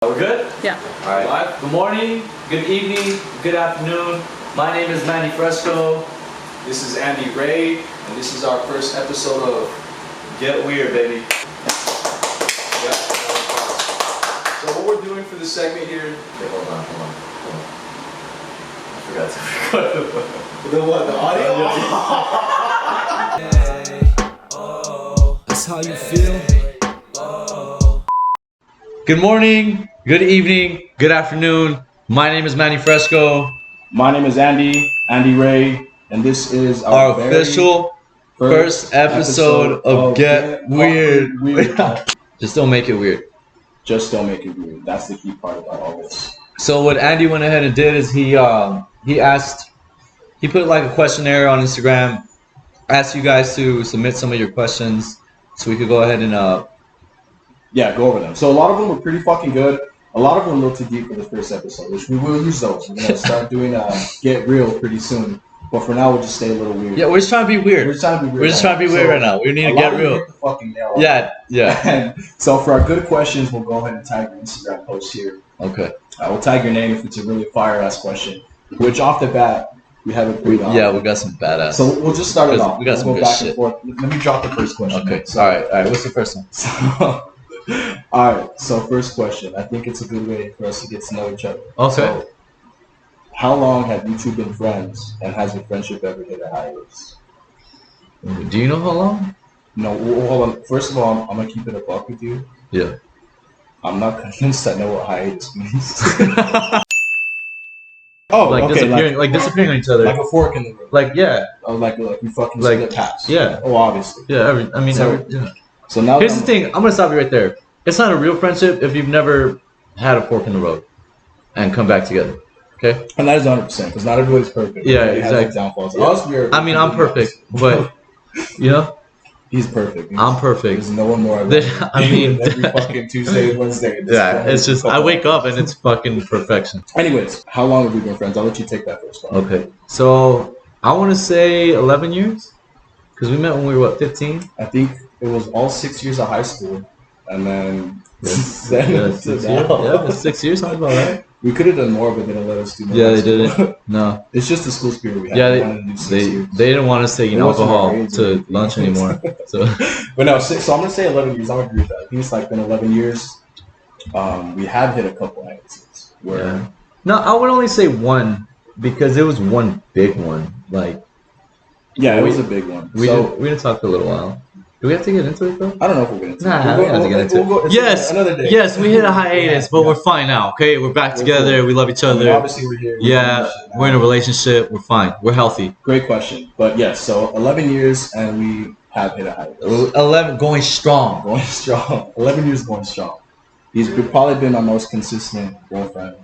We're good? Yeah. Alright. Live. Good morning, good evening, good afternoon. My name is Manny Fresco. This is Andy Ray, and this is our first episode of Get Weird, baby. Yeah. So what we're doing for this segment here... Okay, hold on. I forgot to record The what? The audio? That's how you feel. Good morning, good evening, good afternoon. My name is Manny Fresco. My name is Andy Ray, and this is Our official first episode of Get Weird. Just don't make it weird. Just don't make it weird. That's the key part about all this. So what Andy went ahead and did is he put like a questionnaire on Instagram, asked you guys to submit some of your questions so we could go ahead and go over them. So a lot of them were pretty fucking good. A lot of them were a little too deep for the first episode, which we will use those. We're gonna start doing Get Real pretty soon. But for now, we'll just stay a little weird. Yeah, we're just trying to be weird. We're just trying to be weird. We're just trying to be weird right now. We need to get real. The fucking nail. Yeah. And so for our good questions, we'll go ahead and tag your Instagram post here. Okay. We'll tag your name if it's a really fire-ass question. Which off the bat, we have a pretty. Yeah, we got some badass. So we'll just start it off. We got some good back shit. and forth. Let me drop the first question. Okay. So, all right. What's the first one? Alright, so first question. I think it's a good way for us to get to know each other. Okay. So, how long have you two been friends, and has your friendship ever hit a hiatus? Do you know how long? No, hold on. First of all, I'm gonna keep it a buck with you. Yeah. I'm not convinced I know what hiatus means. Disappearing on each other. Like a fork in the road. Like yeah. Oh, like we fucking split paths. Yeah. Oh, obviously. Yeah. So now here's the thing. I'm gonna stop you right there. It's not a real friendship if you've never had a fork in the road and come back together. Okay. And that is 100% because not everybody's perfect. Yeah, exactly. exactly. Downfalls. Yeah. I'm perfect, but you know. He's perfect. I'm perfect. There's no one more. Every fucking Tuesday, Wednesday. Yeah, it's just I wake up and it's fucking perfection. Anyways, how long have we been friends? I'll let you take that first one. Okay, so I want to say 11 years, because we met when we were 15. I think it was all 6 years of high school, and then 6 years. Something about that. We could have done more, but they didn't let us do more. Yeah, they didn't. No. It's just the school spirit we had. Yeah, they didn't want us taking alcohol to lunch anymore. So, but no, so I'm gonna say 11 years. I'm gonna agree with that. I think it's like been 11 years. We have hit a couple hiatuses where. Yeah. No, I would only say one because it was one big one. Like. Yeah, it was a big one. We didn't talk for a little while. Do we have to get into it though? I don't know if we're going to. Nah, we have to get into it. Yes, another day. Yes, we hit a hiatus, but we're fine now. Okay, we're back together. Cool. We love each other. Obviously, we're here. We're in a relationship. We're fine. We're healthy. Great question, but yes. So 11 years, and we have hit a hiatus. 11 going strong. 11 years going strong. He's probably been my most consistent girlfriend.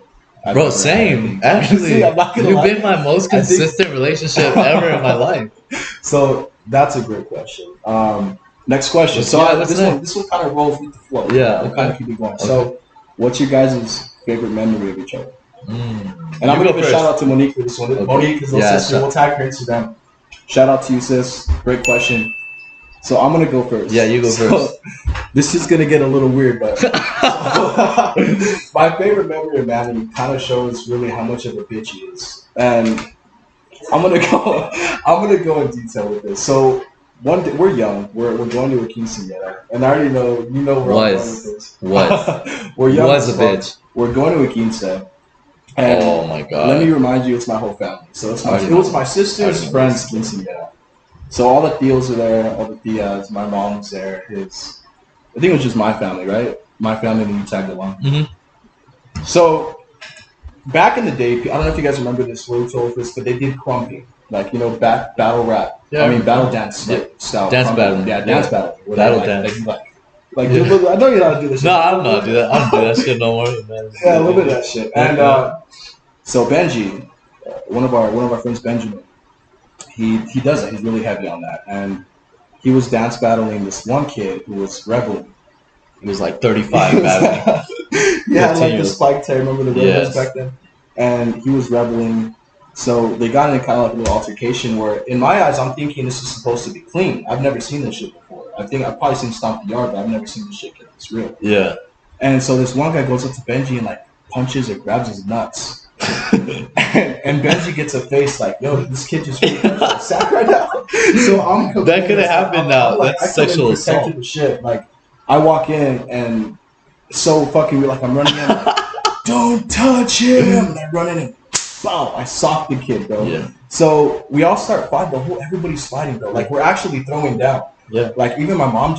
Bro, same. Actually, you've been my most consistent relationship ever in my life. So that's a great question. Next question. So this one kind of rolls with the flow. Yeah, we'll kind of keep it going. Okay. So, what's your guys' favorite memory of each other? And I'm gonna give a shout out to Monique for this one. Okay. Monique is little sister. We'll tag her Instagram. Shout out to you, sis. Great question. So I'm gonna go first. Yeah, you go first. This is gonna get a little weird, but my favorite memory of Manny kind of shows really how much of a bitch he is, and I'm gonna go in detail with this. So one day, we're young. We're going to a quinceañera, and I already know where I'm going with this. We're young. Was a bitch. We're going to a quince. And oh my god. Let me remind you, it's my whole family. So it was my sister's friend's quinceañera. So all the tios are there, all the tias. My mom's there. I think it was just my family, right? My family, and you tagged along. Mm-hmm. So back in the day, I don't know if you guys remember this, Road this, but they did crumping, like battle rap. Yeah, I mean battle dance style. Dance battle. Yeah, dance battle. Battle dance. I know you know how to do this. No, I don't know how to do that. I don't do that shit no more. Yeah, a little bit of that shit. And so Benji, one of our friends, Benjamin, he does it. He's really heavy on that, and he was dance battling this one kid who was rebelling. He was like 35 battling. Yeah, like the spiked hair. Remember the rebels back then? And he was rebelling. So they got in kind of like a little altercation where, in my eyes, I'm thinking this is supposed to be clean. I've never seen this shit before. I've probably seen Stomp the Yard, but I've never seen this shit get this real. Yeah. And so this one guy goes up to Benji and like punches or grabs his nuts. and Benji gets a face like, yo, this kid just sack right now. So I'm that could have happened now. Like, That's sexual assault. The shit. Like I walk in and so fucking like I'm running in, like, don't touch him. And I run in and bow, I sock the kid, bro. Yeah. So we all start fighting. Everybody's fighting, bro. Like we're actually throwing down. Yeah. Like even my mom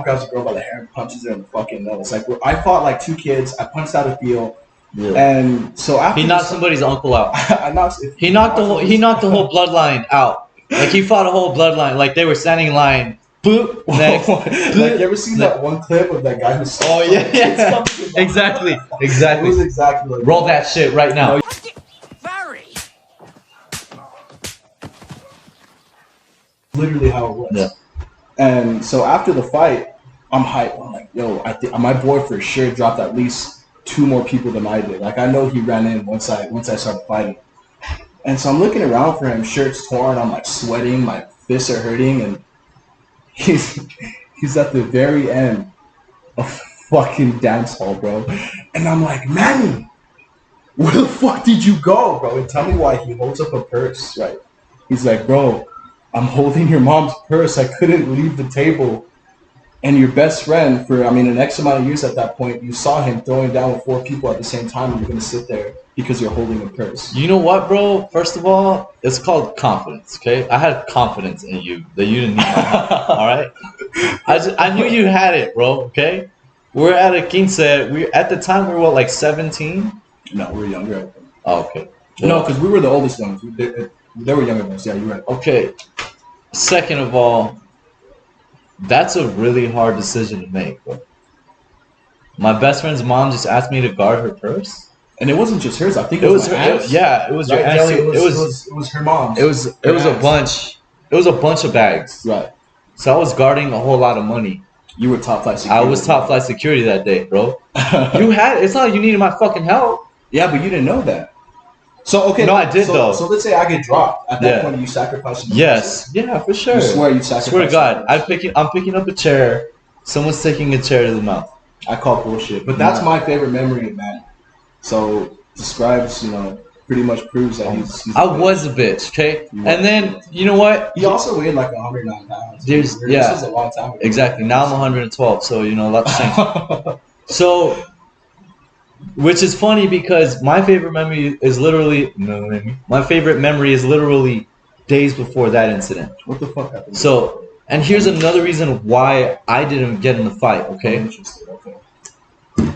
grabs a girl by the hair and punches her in the fucking nose. Like I fought like two kids. I punched out a field. Yeah. And so after he knocked somebody's uncle out. He knocked the whole bloodline out. Like he fought a whole bloodline. Like they were standing in line. Boop. Next. Like you ever seen that one clip of that guy who's yeah. Exactly. It was exactly like roll that shit right now. Literally how it was. Yeah. And so after the fight, I'm hyped. I'm like, yo, I think my boy for sure dropped at least 2 more people than I did. Like I know he ran in once I started fighting. And so I'm looking around for him, shirt's torn, I'm like sweating, my fists are hurting, and he's at the very end of fucking dance hall, bro. And I'm like, Manny, where the fuck did you go, bro? And tell me why. He holds up a purse, right? He's like, bro, I'm holding your mom's purse. I couldn't leave the table. And your best friend for, an X amount of years at that point, you saw him throwing down with 4 people at the same time, and you're going to sit there because you're holding a purse. You know what, bro? First of all, it's called confidence, okay? I had confidence in you that you didn't need my help, all right? I knew you had it, bro, okay? We're at a quince. At the time, we were, what, like 17? No, we were younger, I think. Oh, okay. No, because we were the oldest ones. They were younger than us. Yeah, you're right. Okay. Second of all, that's a really hard decision to make, bro. My best friend's mom just asked me to guard her purse, and it wasn't just hers. I think it was her aunt's. It was your aunt's. It was her mom's. It was a bunch. It was a bunch of bags. Right. So I was guarding a whole lot of money. You were top flight security. I was top flight security that day, bro. It's not like you needed my fucking help. Yeah, but you didn't know that. So okay. No, I did though. So let's say I get dropped. At that point, you sacrifice. Yes. Yeah, for sure. You swear you sacrifice. Swear to God, I'm picking up a chair. Someone's taking a chair to the mouth. I call bullshit, but that's my favorite memory of Manny. So describes, pretty much proves that he's I was a bitch, okay? And then you know what? He also weighed like 109 pounds. This was a long time ago. Exactly. Now I'm 112, so a lot to change. So. Which is funny because my favorite memory is literally days before that incident. What the fuck happened? So, and here's another reason why I didn't get in the fight, okay? Interesting, okay.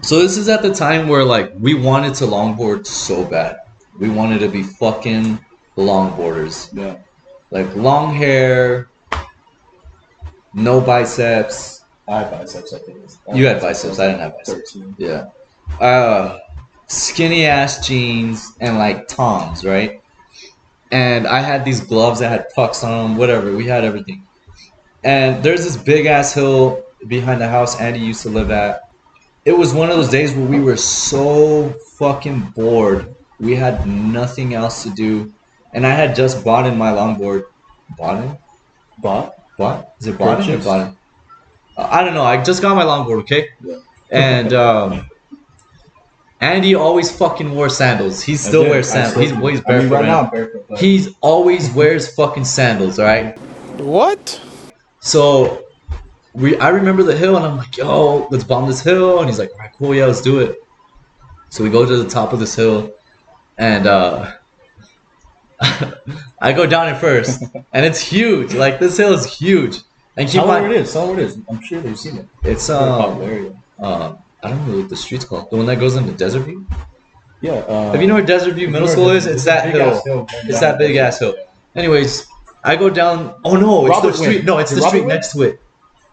So this is at the time where like we wanted to longboard so bad. We wanted to be fucking longboarders. Yeah. Like long hair, no biceps. I had biceps, I think. You had biceps, I didn't have biceps. 13. Yeah. Skinny ass jeans and like Toms, right? And I had these gloves that had pucks on them, whatever. We had everything. And there's this big ass hill behind the house Andy used to live at. It was one of those days where we were so fucking bored. We had nothing else to do. And I had just bought in my longboard. Bought? Is it bought or bought? I don't know. I just got my longboard, okay? Yeah. And Andy always fucking wore sandals. He still wears sandals. He's barefoot right now. I'm barefoot. But... He's always wears fucking sandals, alright? What? So I remember the hill and I'm like, yo, let's bomb this hill. And he's like, alright, cool, yeah, let's do it. So we go to the top of this hill and I go down it first. And it's huge. Like this hill is huge. And tell me where it is. I'm sure they've seen it. It's I don't know what the street's called. The one that goes into Desert View? Yeah. If you know where Desert View Middle School is, it's that hill. It's that big ass hill. Anyways, I go down. Oh no, it's the street. No, it's the street next to it.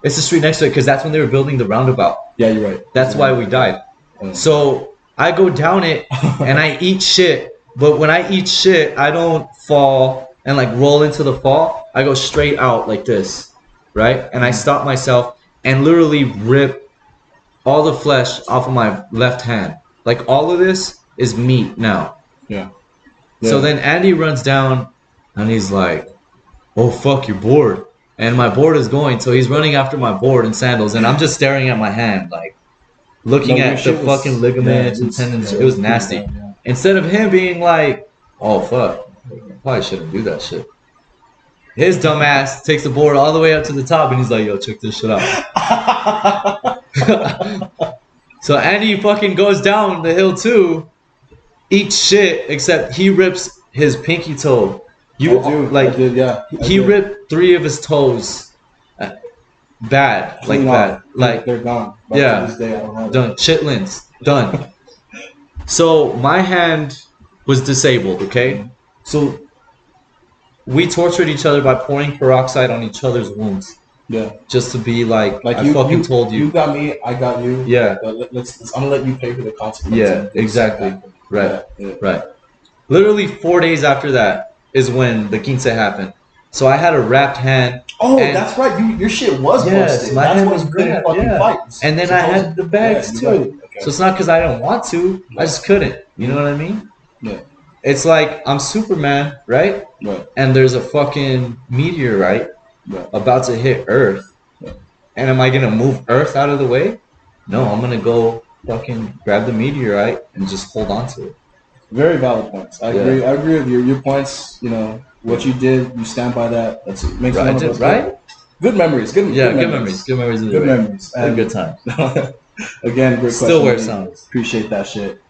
It's the street next to it because that's when they were building the roundabout. Yeah, you're right. That's why we died. So I go down it and I eat shit. But when I eat shit, I don't fall and like roll into the fall. I go straight out like this, right? And I stop myself and literally rip all the flesh off of my left hand. Like all of this is meat now. Yeah. So then Andy runs down and he's like, oh fuck, you're bored. And my board is going, so he's running after my board in sandals and I'm just staring at my hand like looking No, your at the shit was fucking ligaments and tendons. It was pretty nasty. bad, yeah. Instead of him being like, "Oh fuck, probably shouldn't do that shit." His dumbass takes the board all the way up to the top and he's like, "Yo, check this shit out." So Andy fucking goes down the hill too, eats shit, except he rips his pinky toe. I did, yeah. He ripped 3 of his toes, bad, Clean like off. bad, like they're gone. But yeah, to this day, I don't have done, chitlins, done. So my hand was disabled. Okay, so we tortured each other by pouring peroxide on each other's wounds. Yeah. Just to be like I you, fucking told you. You got me, I got you. Yeah. But I'm gonna let you pay for the consequences. Yeah, exactly. Right. Yeah. Right. Literally 4 days after that is when the quince happened. So I had a wrapped hand. Oh, that's right. Your shit was busted. My that's hand why was you couldn't wrapped, fucking yeah. fight. And then I had the bags too. Right. Okay. So it's not because I didn't want to. I just couldn't. You know what I mean? Yeah. It's like I'm Superman, right? Right. And there's a fucking meteorite about to hit Earth. Yeah. And am I gonna move Earth out of the way? No, I'm gonna go fucking grab the meteorite and just hold on to it. Very valid points. I agree. I agree with your points. You know what you did. You stand by that. That's it. Makes one of us right? Good memories. Good memories. Good memories. Good memories. And good times. Again, great Still question. where it sounds. Appreciate that shit.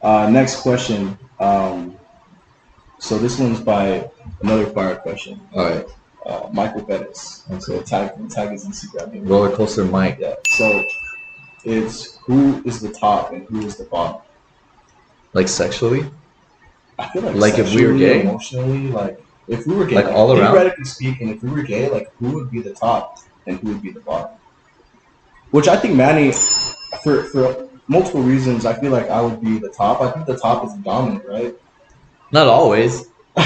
Next question. So this one's by another fire question. All right. Michael Bettis. So tag his Instagram. Roller coaster Mike. Yeah. So it's who is the top and who is the bottom? Like sexually? I feel like if we were gay, emotionally, like if we were gay, like all around. Theoretically speaking, if we were gay, like who would be the top and who would be the bottom? Which I think Manny, for multiple reasons, I feel like I would be the top. I think the top is dominant, right? Not always. It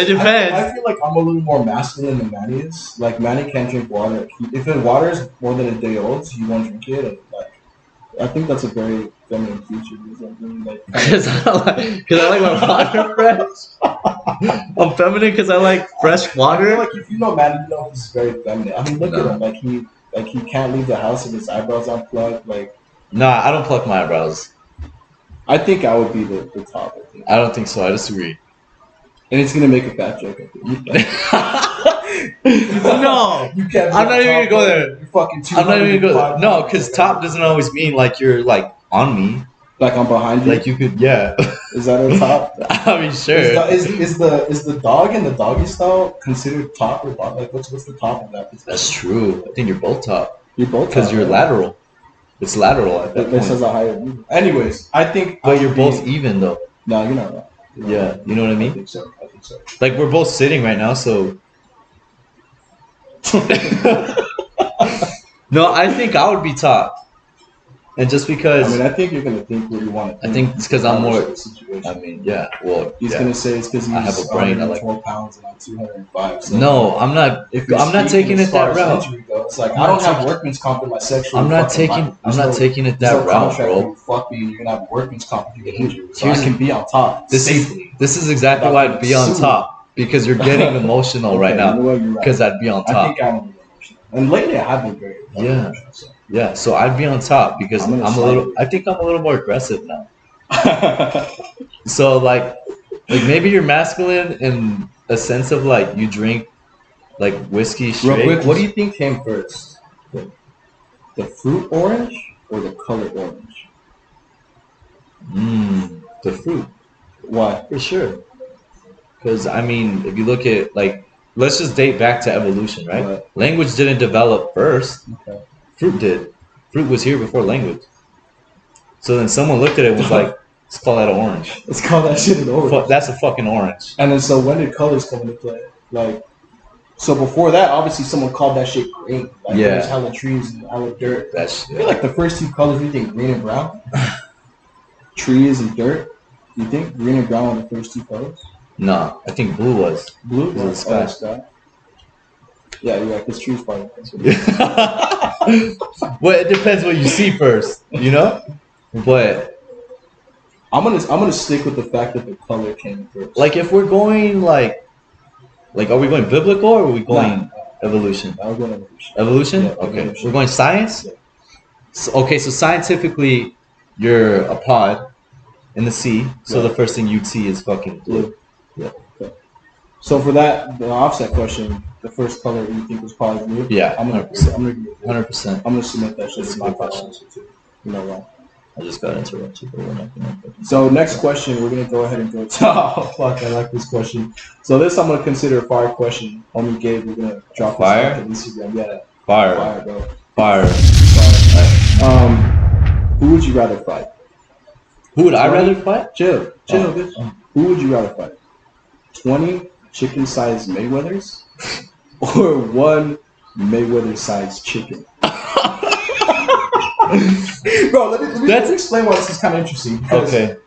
depends. I feel like I'm a little more masculine than Manny is. Like Manny can't drink water. If the water is more than a day old, he won't drink it. And like, I think that's a very feminine feature. Because I like my water fresh. I'm feminine because I like fresh water. I feel like if you know Manny, you know he's very feminine. I mean, look at him. Like he can't leave the house with his eyebrows unplugged. Like, nah, I don't pluck my eyebrows. I think I would be the top. I think. I don't think so. I disagree. And it's gonna make a fat joke. I think. No, you can't. I'm not even gonna go there. You're fucking. I'm not even gonna go there. No, because top doesn't always mean like you're like on me. Like I'm behind you. Like you could, yeah. Is that a top? I mean, sure. Is the dog in the doggy style considered top or bottom? Like what's the top of that? That's true. I think you're both top. You're both because you're right? lateral. It's lateral at that point. This has a higher view. Anyways, I think. But you're both even though. No, you're not right. Yeah, you know what I mean? I think so. Like we're both sitting right now, so. No, I think I would be top. And just because. I mean, I think you're gonna think what you want to. I think it's because I'm more. I mean, yeah. Well, he's gonna say it's because I have a brain. I like 12 pounds and I'm 205. So no, I'm not. I'm not taking it that route. Injury, it's like I don't have workman's comp in my sexual. I'm not taking. I'm not taking it that route, bro. Fuck me, you're gonna have workman's comp if you get injured. So I can be on top. This is exactly why I'd be on top because you're getting emotional right now. Because I'd be on top. I think I'm emotional, and lately I have been very emotional. So. Yeah, so I'd be on top because I'm a little. I think I'm a little more aggressive now. So like maybe you're masculine in a sense of like you drink like whiskey straight. Real quick, what do you think came first? The fruit orange or the color orange? The fruit. Why? For sure. Because I mean, if you look at like, let's just date back to evolution, right? Language didn't develop first. Okay. Fruit did. Fruit was here before language. So then someone looked at it and was like, let's call that an orange. Let's call that shit an orange. That's a fucking orange. And then so when did colors come into play? Like, so before that, obviously someone called that shit green. Like there's hella trees and hella dirt. I feel like the first two colors, we think green and brown. Trees and dirt. You think green and brown were the first two colors? No, I think blue was. Blue was the sky. Yeah, you're right. Because trees probably. Well, it depends what you see first, you know. But I'm gonna stick with the fact that the color came first. Like if we're going like are we going biblical or are we going Evolution. I'll go on evolution. Evolution? Yeah, Okay. evolution. We're going science? Yeah. So scientifically, you're a pod in the sea, so Yeah. the first thing you'd see is fucking blue. Yeah. Okay. So for that, the offset question, the first color you think was probably blue? Yeah, I'm gonna 100%. I'm 100%. gonna submit that shit That's as a my good final question. answer too. You know why? I just got interrupted, but we're not gonna. So next question, we're gonna go ahead and go to oh fuck, I like this question. So this I'm gonna consider a fire question. Homie Gabe, we're gonna drop Fire? this on Instagram. Yeah. Fire. Fire, bro. Fire. Fire. Who would you rather fight? Who would I rather fight? Chill, Oh. bitch. Who would you rather fight? 20 chicken-sized Mayweathers or one Mayweather-sized chicken? Bro, let me explain why this is kind of interesting. Okay.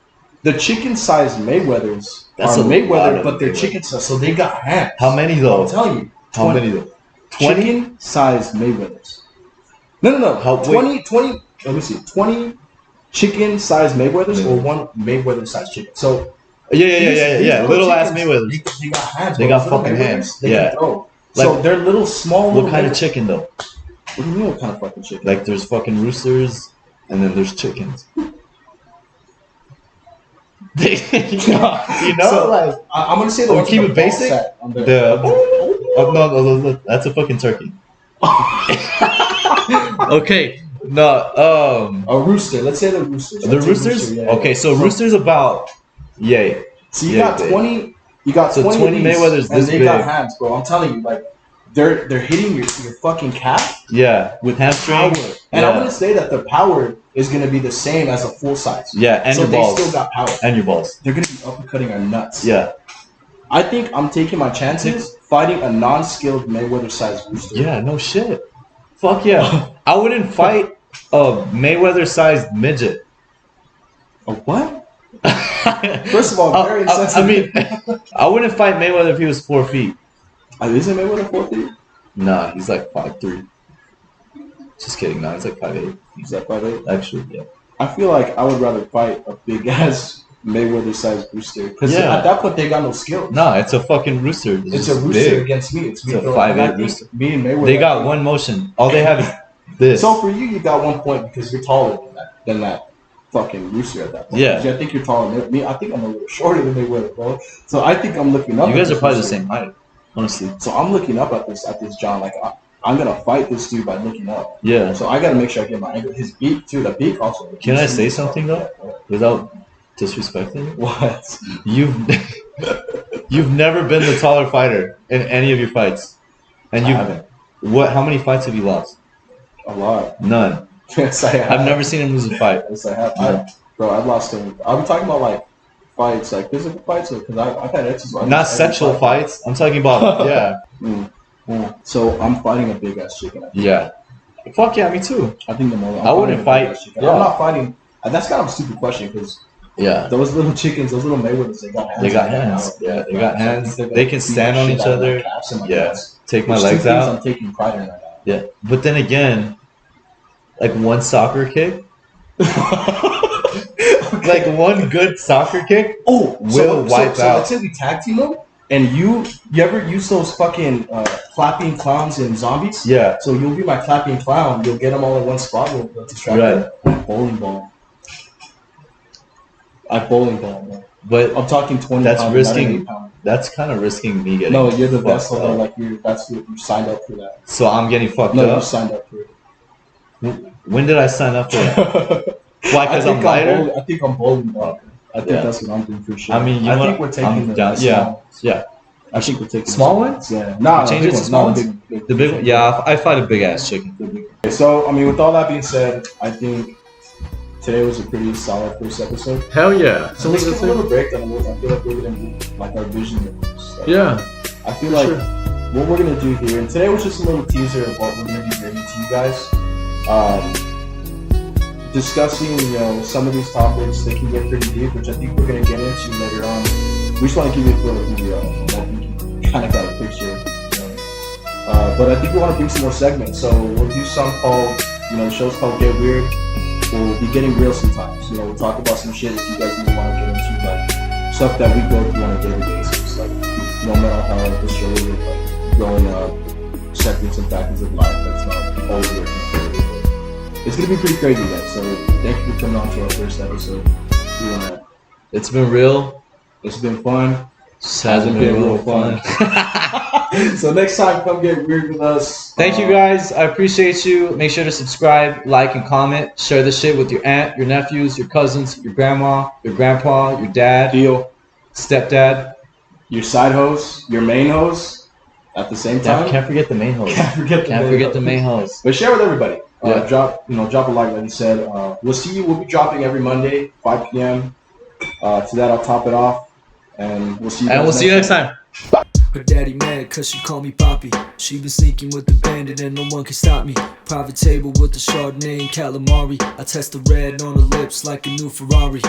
The chicken-sized Mayweathers That's are a lot Mayweather, of but they're Mayweather. chicken-sized, so they got hands. How many though? I'm telling you. How many though? 20? Chicken-sized Mayweathers. No. How- 20, let me see. 20 chicken-sized Mayweathers or one Mayweather-sized chicken. So Yeah. Little ass Mayweathers. They got hands. They bro. got Those little fucking Mayweathers, hands. They Yeah. can throw. Like, so they're little, small. What little kind of Mayweathers. chicken though? What do you mean? What kind of fucking chicken? Like there's fucking roosters, and then there's chickens. So, like I'm gonna say the we ones keep with it the ball basic. set on the- No, that's a fucking turkey. Okay, no, a rooster. Let's say the roosters. the Let's say roosters. rooster, yeah, Okay, yeah. so roosters about yay. So you Yeah, got big. 20. You got So 20, 20 of these, Mayweathers and this they big. got hands, bro. I'm telling you, like they're hitting your fucking calf Yeah, with power. hamstring. And Yeah. I'm gonna say that the power is gonna be the same as a full size. Yeah, and so your they balls. still got power. And your balls. They're gonna be uppercutting our nuts. Yeah. I think I'm taking my chances fighting a non-skilled Mayweather-sized rooster. Yeah, no shit. Fuck yeah. I wouldn't fight a Mayweather-sized midget. A what? First of all, very I insensitive. mean, I wouldn't fight Mayweather if he was 4 feet. Isn't Mayweather 4 feet? Nah, he's like 5'3". Just kidding. Nah, he's like 5'8". Is that 5'8"? Actually, yeah. I feel like I would rather fight a big ass Mayweather-sized rooster because Yeah. at that point they got no skill. Nah, it's a fucking rooster. It's a rooster big. against me. It's me. It's a bro. 5'8" And I think rooster. Me and Mayweather. They got one motion. All they have is this. So for you got 1 point because you're taller than that fucking rooster at that point. Yeah. 'Cause I think you're taller than me. I think I'm a little shorter than Mayweather, bro. So I think I'm looking up. You at guys this are probably the rooster. same height, honestly. So I'm looking up at this John. Like I'm gonna fight this dude by looking up. Yeah. So I gotta make sure I get my angle. His beak too. The beak also. Can I say something though? Without disrespecting you? What? You've never been the taller fighter in any of your fights. And I you haven't. how many fights have you lost? A lot. None. Yes, I have. I've never seen him lose a fight. Yes, I have. Yeah. Bro, I've lost him. I'm talking about like fights, like physical fights, because I've had exes. Not sexual fights. I'm talking about So I'm fighting a big ass chicken. Yeah. Fuck yeah, me too. I think the more I wouldn't fight. Yeah. I'm not fighting. That's kind of a stupid question because Yeah. those little chickens, those little Mayweathers, they got hands. They got hands. Yeah, they got hands. They can stand on each other. Yeah. Take my legs out. I'm taking pride in right now. Yeah. But then again, like one soccer kick, like one good soccer kick will wipe so out. let's say we tag team them, and you ever use those fucking clapping clowns in zombies? Yeah. So you'll be my clapping clown. You'll get them all in one spot. You'll distract them. Bowling ball. Bowling ball. Man. But I'm talking 20. That's pound, risking- not an 8-pound. That's kind of risking me getting. No, you're the best fucked one. up. Like you signed up for that. So I'm getting fucked No, you up. signed up for it. When did I sign up for that? Why? Because I'm lighter. I think I'm bowling ball. I think Yeah. that's what I'm doing for sure. I mean, you I know think what? we're taking I'm the down- small yeah. ones. Yeah. I think we're taking Small the ones? Yeah. Nah, Change big it to ones, small not ones? big- The big. Yeah, I fight a big ass chicken. Okay, so I mean, with all that being said, I think today was a pretty solid first episode. Hell yeah. So let's give a little breakdown. I feel like we're gonna do like our vision. Stuff. Yeah. I feel like what we're gonna do here, and today was just a little teaser of what we're gonna be bringing to you guys. Discussing, some of these topics, they can get pretty deep, which I think we're gonna get into later on. We just want to give you a feel of who we are. I think you kind of got a picture. But I think we want to bring some more segments. So we'll do some called, the show's called Get Weird. We'll be getting real sometimes. We'll talk about some shit if you guys really want to get into, like stuff that we go through on a daily basis, like no matter how the show is, like growing up, accepting some factors of life that's not always working for you. It's gonna be pretty crazy, guys. So thank you for coming on to our first episode. It's been real. It's been fun. Hasn't been real fun. So next time, come get weird with us. Thank you guys. I appreciate you. Make sure to subscribe, like, and comment. Share this shit with your aunt, your nephews, your cousins, your grandma, your grandpa, your dad, Deal. stepdad, Your side host, your main host, at the same time. Can't forget the main host. Can't forget the main host. But share with everybody. Yeah. Drop a like you said. We'll see you. We'll be dropping every Monday, 5 p.m. To that, I'll top it off, and we'll see you. And we'll see you next time. Her daddy mad cause she call me Poppy. She been sneaking with the bandit and no one can stop me. Private table with the Chardonnay and calamari. I test the red on her lips like a new Ferrari.